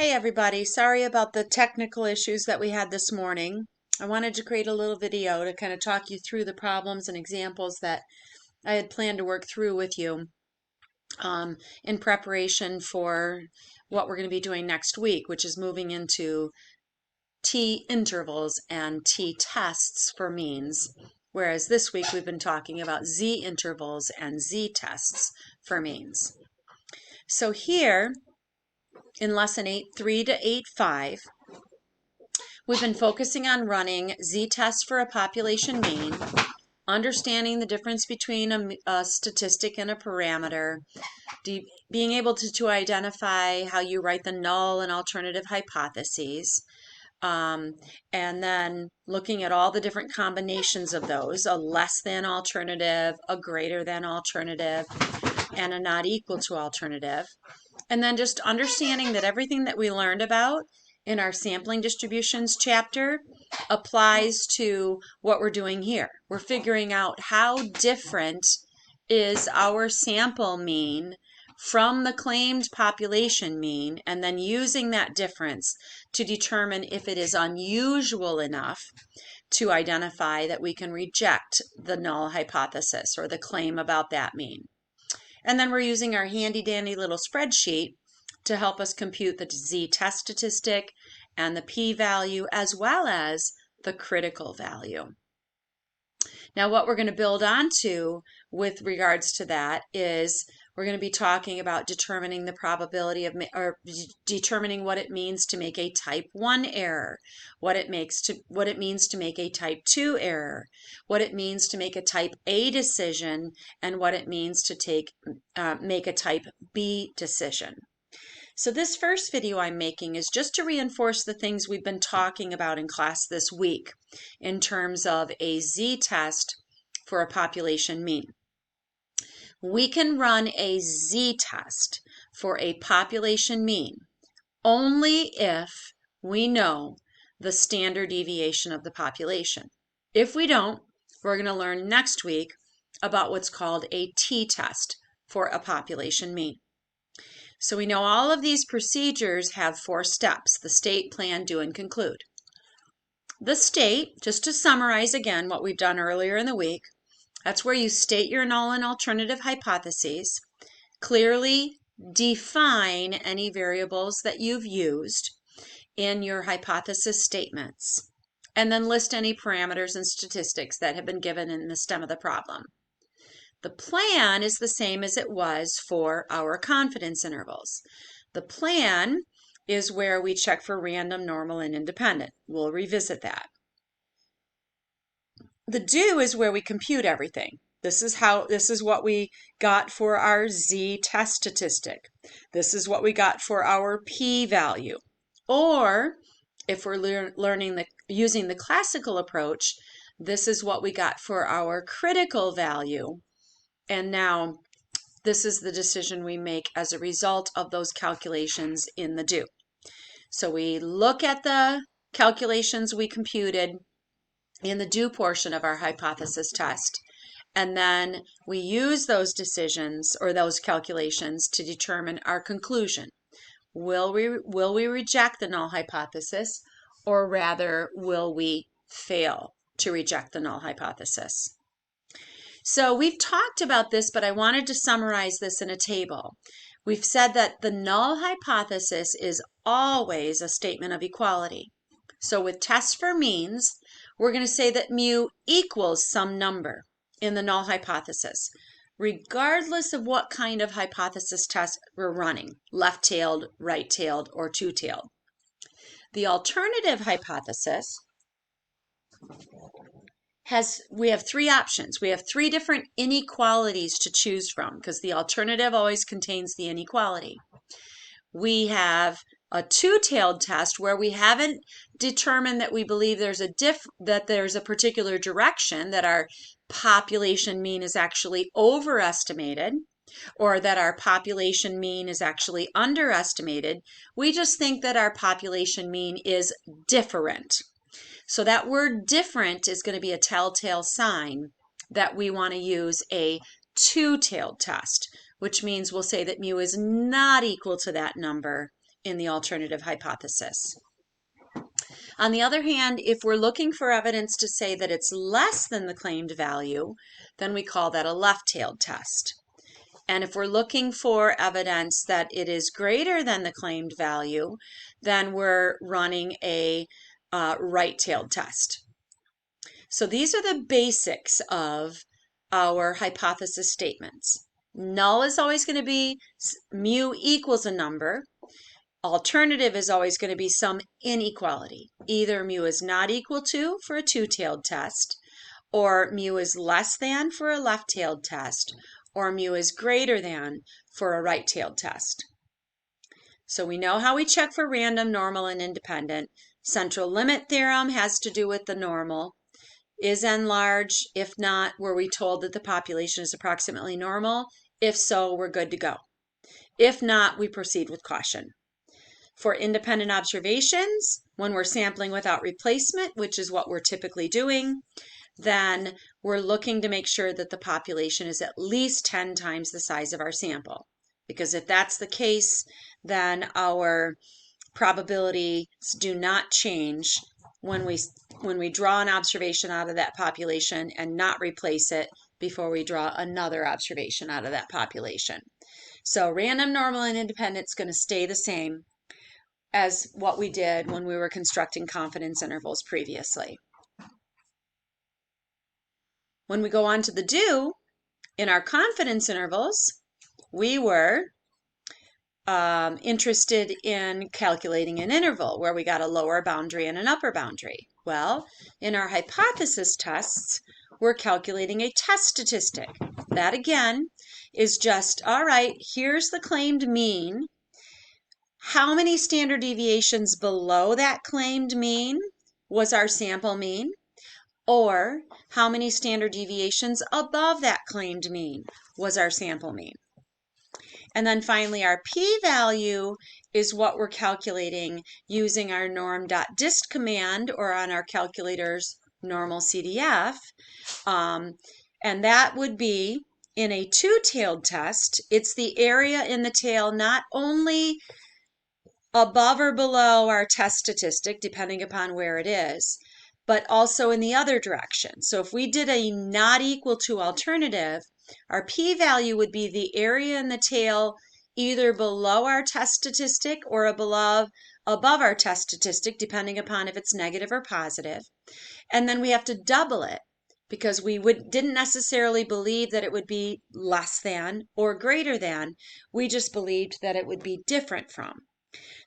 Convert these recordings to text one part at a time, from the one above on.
Hey everybody, sorry about the technical issues that we had this morning. I wanted to create a little video to kind of talk you through the problems and examples that I had planned to work through with you in preparation for what we're going to be doing next week, which is moving into t-intervals and t-tests for means. Whereas this week we've been talking about z-intervals and z-tests for means. So here, in lesson 8.3 to 8.5, we've been focusing on running z-tests for a population mean, understanding the difference between a statistic and a parameter, being able to identify how you write the null and alternative hypotheses, and then looking at all the different combinations of those, a less than alternative, a greater than alternative, and a not equal to alternative. And then just understanding that everything that we learned about in our sampling distributions chapter applies to what we're doing here. We're figuring out how different is our sample mean from the claimed population mean, and then using that difference to determine if it is unusual enough to identify that we can reject the null hypothesis or the claim about that mean. And then we're using our handy dandy little spreadsheet to help us compute the z-test statistic and the p-value as well as the critical value. Now what we're going to build onto with regards to that is we're going to be talking about determining the probability of, or determining what it means to make a type 1 error, what it means to make a type 2 error, what it means to make a type A decision, and what it means to make a type B decision. So this first video I'm making is just to reinforce the things we've been talking about in class this week in terms of a z-test for a population mean. We can run a z-test for a population mean only if we know the standard deviation of the population. If we don't, we're going to learn next week about what's called a t-test for a population mean. So we know all of these procedures have 4 steps: the state, plan, do, and conclude. The state, just to summarize again what we've done earlier in the week, that's where you state your null and alternative hypotheses, clearly define any variables that you've used in your hypothesis statements, and then list any parameters and statistics that have been given in the stem of the problem. The plan is the same as it was for our confidence intervals. The plan is where we check for random, normal, and independent. We'll revisit that. The do is where we compute everything. This is what we got for our z-test statistic. This is what we got for our p-value. Or if we're using the classical approach, this is what we got for our critical value. And now this is the decision we make as a result of those calculations in the do. So we look at the calculations we computed in the do portion of our hypothesis test, and then we use those decisions or those calculations to determine our conclusion. Will we reject the null hypothesis, or rather will we fail to reject the null hypothesis? So we've talked about this, but I wanted to summarize this in a table. We've said that the null hypothesis is always a statement of equality. So with tests for means, we're going to say that mu equals some number in the null hypothesis, regardless of what kind of hypothesis test we're running, left-tailed, right-tailed, or two-tailed. The alternative hypothesis we have 3 options. We have 3 different inequalities to choose from because the alternative always contains the inequality. We have a two-tailed test where we haven't determined that we believe there's a particular direction, that our population mean is actually overestimated, or that our population mean is actually underestimated. We just think that our population mean is different. So that word different is going to be a telltale sign that we want to use a two-tailed test, which means we'll say that mu is not equal to that number in the alternative hypothesis. On the other hand, if we're looking for evidence to say that it's less than the claimed value, then we call that a left-tailed test. And if we're looking for evidence that it is greater than the claimed value, then we're running a right-tailed test. So these are the basics of our hypothesis statements. Null is always going to be mu equals a number. Alternative is always going to be some inequality. Either mu is not equal to for a two-tailed test, or mu is less than for a left-tailed test, or mu is greater than for a right-tailed test. So we know how we check for random, normal, and independent. Central limit theorem has to do with the normal. Is n large? If not, were we told that the population is approximately normal? If so, we're good to go. If not, we proceed with caution. For independent observations, when we're sampling without replacement, which is what we're typically doing, then we're looking to make sure that the population is at least 10 times the size of our sample. Because if that's the case, then our probabilities do not change when we draw an observation out of that population and not replace it before we draw another observation out of that population. So random, normal, and independent is going to stay the same as what we did when we were constructing confidence intervals previously. When we go on to the do, in our confidence intervals, we were interested in calculating an interval where we got a lower boundary and an upper boundary. Well, in our hypothesis tests, we're calculating a test statistic. That again is just, all right, here's the claimed mean. How many standard deviations below that claimed mean was our sample mean? Or how many standard deviations above that claimed mean was our sample mean? And then finally, our p-value is what we're calculating using our norm.dist command or on our calculator's normal CDF. And that would be in a two-tailed test, it's the area in the tail not only above or below our test statistic, depending upon where it is, but also in the other direction. So if we did a not equal to alternative, our p-value would be the area in the tail either below our test statistic or above our test statistic, depending upon if it's negative or positive. And then we have to double it because we didn't necessarily believe that it would be less than or greater than. We just believed that it would be different from.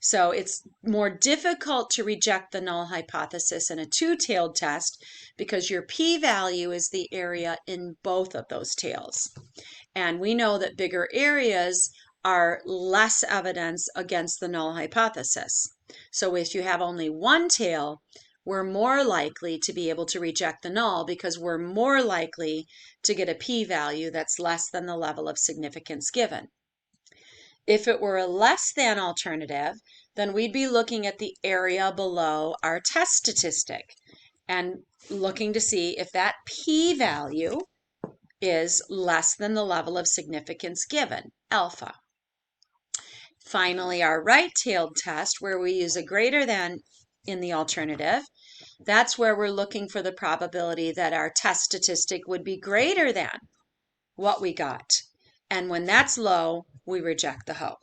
So it's more difficult to reject the null hypothesis in a two-tailed test because your p-value is the area in both of those tails. And we know that bigger areas are less evidence against the null hypothesis. So if you have only one tail, we're more likely to be able to reject the null because we're more likely to get a p-value that's less than the level of significance given. If it were a less than alternative, then we'd be looking at the area below our test statistic and looking to see if that p-value is less than the level of significance given, alpha. Finally, our right-tailed test, where we use a greater than in the alternative, that's where we're looking for the probability that our test statistic would be greater than what we got. And when that's low, we reject the hoe.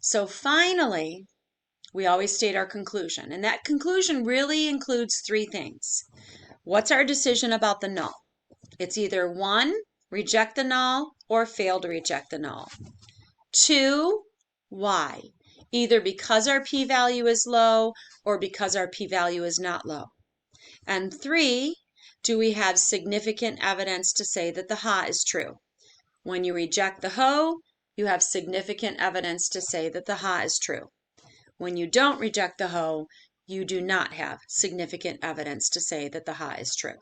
So finally, we always state our conclusion. And that conclusion really includes three things. What's our decision about the null? It's either 1, reject the null, or fail to reject the null. 2, why? Either because our p-value is low or because our p-value is not low. And 3, do we have significant evidence to say that the ha is true? When you reject the hoe, you have significant evidence to say that the ha is true. When you don't reject the hoe, you do not have significant evidence to say that the ha is true.